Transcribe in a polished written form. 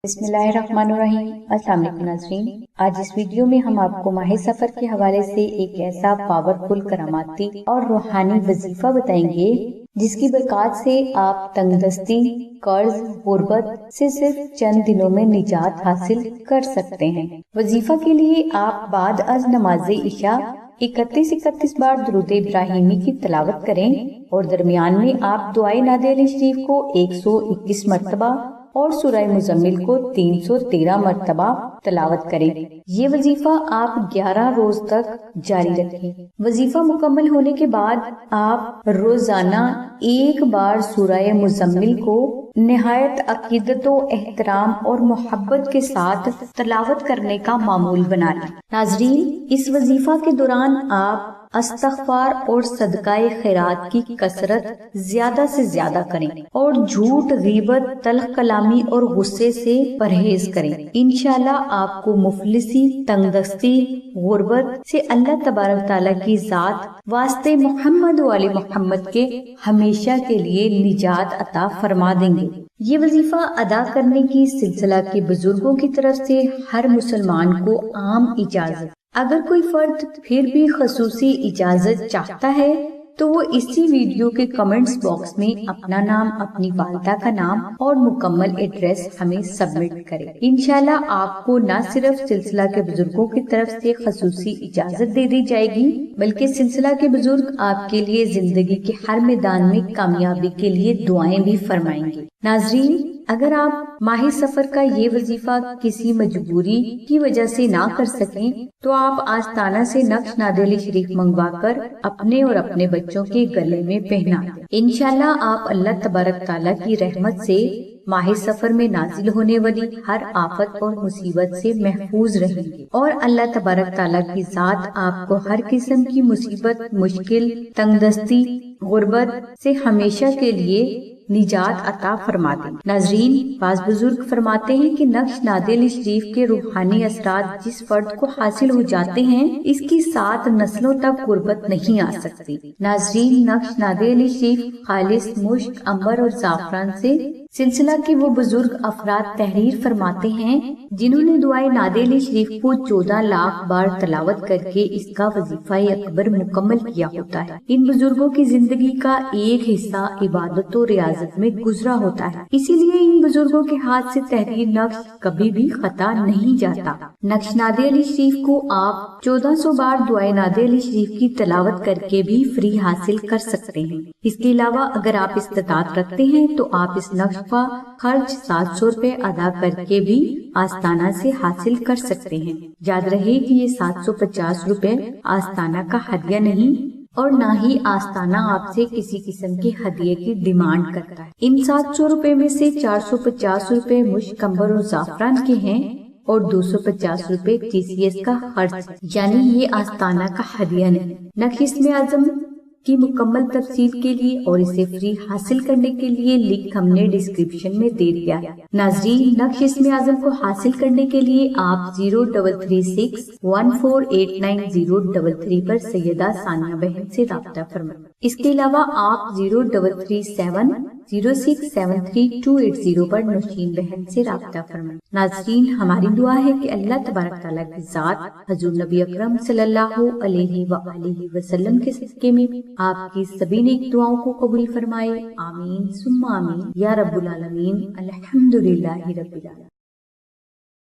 بسم اللہ الرحمن الرحیم۔ السلام علیکم ناظرین، آج اس ویڈیو میں ہم آپ کو ماہ سفر کے حوالے سے ایک ایسا پاورفل کراماتی اور روحانی وظیفہ بتائیں گے جس کی برکات سے آپ تنگ دستی، قرض، غربت سے صرف چند دنوں میں نجات حاصل کر سکتے ہیں۔ وظیفہ کے لیے آپ بعد از نماز عشاء 31 بار درود ابراہیمی کی تلاوت کریں اور درمیان میں آپ دعائے نادے علیہ شریف کو 121 مرتبہ اور سورہ مزمل کو 313 مرتبہ تلاوت کریں۔ یہ وظیفہ آپ 11 روز تک جاری رکھیں۔ وظیفہ مکمل ہونے کے بعد آپ روزانہ ایک بار سورہ مزمل کو نہایت عقیدت و احترام اور محبت کے ساتھ تلاوت کرنے کا معمول بنا لیں۔ ناظرین، اس وظیفہ کے دوران آپ استغفار اور صدقہ خیرات کی کثرت زیادہ سے زیادہ کریں اور جھوٹ، غیبت، تلخ کلامی اور غصے سے پرہیز کریں۔ انشاءاللہ آپ کو مفلسی، تنگ دستی، غربت سے اللہ تبارک تعالیٰ کی ذات واسطے محمد و آل محمد کے ہمیشہ کے لیے نجات عطا فرما دیں گے۔ یہ وظیفہ ادا کرنے کی سلسلہ کے بزرگوں کی طرف سے ہر مسلمان کو عام اجازت۔ اگر کوئی فرد پھر بھی خصوصی اجازت چاہتا ہے تو وہ اسی ویڈیو کے کمنٹس باکس میں اپنا نام، اپنی والدہ کا نام اور مکمل ایڈریس ہمیں سبمٹ کرے۔ انشاءاللہ آپ کو نہ صرف سلسلہ کے بزرگوں کی طرف سے خصوصی اجازت دے دی جائے گی بلکہ سلسلہ کے بزرگ آپ کے لیے زندگی کے ہر میدان میں کامیابی کے لیے دعائیں بھی فرمائیں گے۔ ناظرین، اگر آپ ماہ سفر کا یہ وظیفہ کسی مجبوری کی وجہ سے نہ کر سکیں تو آپ آستانہ سے نقش نادے علیہ شریف منگوا کر اپنے اور اپنے بچوں کے گلے میں پہنا دیں۔ انشاءاللہ آپ اللہ تبارک تعالیٰ کی رحمت سے ماہ سفر میں نازل ہونے والی ہر آفت اور مصیبت سے محفوظ رہیں گے اور اللہ تبارک تعالیٰ کی ذات آپ کو ہر قسم کی مصیبت، مشکل، تنگ دستی، غربت سے ہمیشہ کے لیے نجات عطا فرما دیں۔ ناظرین، بعض بزرگ فرماتے ہیں کہ نقش نادے علیہ شریف کے روحانی اثرات جس فرد کو حاصل ہو جاتے ہیں اس کی 7 نسلوں تک غربت نہیں آ سکتی۔ ناظرین، نقش نادے علیہ شریف خالص مشک، عنبر اور زعفران سے سلسلہ کے وہ بزرگ افراد تحریر فرماتے ہیں جنہوں نے دعائے نادے علیہ شریف کو 14 لاکھ بار تلاوت کر کے اس کا وظیفہ اکبر مکمل کیا ہوتا ہے۔ ان بزرگوں کی زندگی کا ایک حصہ عبادت و ریاضت میں گزرا ہوتا ہے، اسی لیے ان بزرگوں کے ہاتھ سے تحریر نقش کبھی بھی خطا نہیں جاتا۔ نقش نادے علیہ شریف کو آپ 1400 بار دعائے نادے علیہ شریف کی تلاوت کر کے بھی فری حاصل کر سکتے ہیں۔ اس کے علاوہ اگر آپ استطاعت رکھتے ہیں تو آپ اس نقش کا خرچ 700 روپے ادا کر کے بھی آستانہ سے حاصل کر سکتے ہیں۔ یاد رہے کہ یہ 750 روپے آستانہ کا ہدیہ نہیں اور نہ ہی آستانہ آپ سے کسی قسم کے ہدیے کی ڈیمانڈ کرتا ہے۔ ان 700 روپے میں سے 450 روپے مشک، عنبر اور زعفران کے ہیں اور 250 روپے TCS کا خرچ، یعنی یہ آستانہ کا ہدیہ نہیں۔ نقش اسم اعظم کی مکمل تفصیل کے لیے اور اسے فری حاصل کرنے کے لیے لنک ہم نے ڈسکرپشن میں دے دیا ہے۔ ناظرین، نقش اسم اعظم کو حاصل کرنے کے لیے آپ 0336 1489 پر سیدہ ثانیہ بہن سے رابطہ فرمائیں۔ اس کے علاوہ آپ 0337 0673 پر نوشین بہن سے رابطہ فرمائیں۔ ناظرین، ہماری دعا ہے کہ اللہ تبارک تعالیٰ کی ذات حضور نبی اکرم صلی اللہ علیہ وآلہ وسلم کے صدقے میں آپ کی سبھی نیک دعاؤں کو قبول فرمائے۔ آمین ثم آمین یا رب العالمین۔ الحمدللہ رب العالمین۔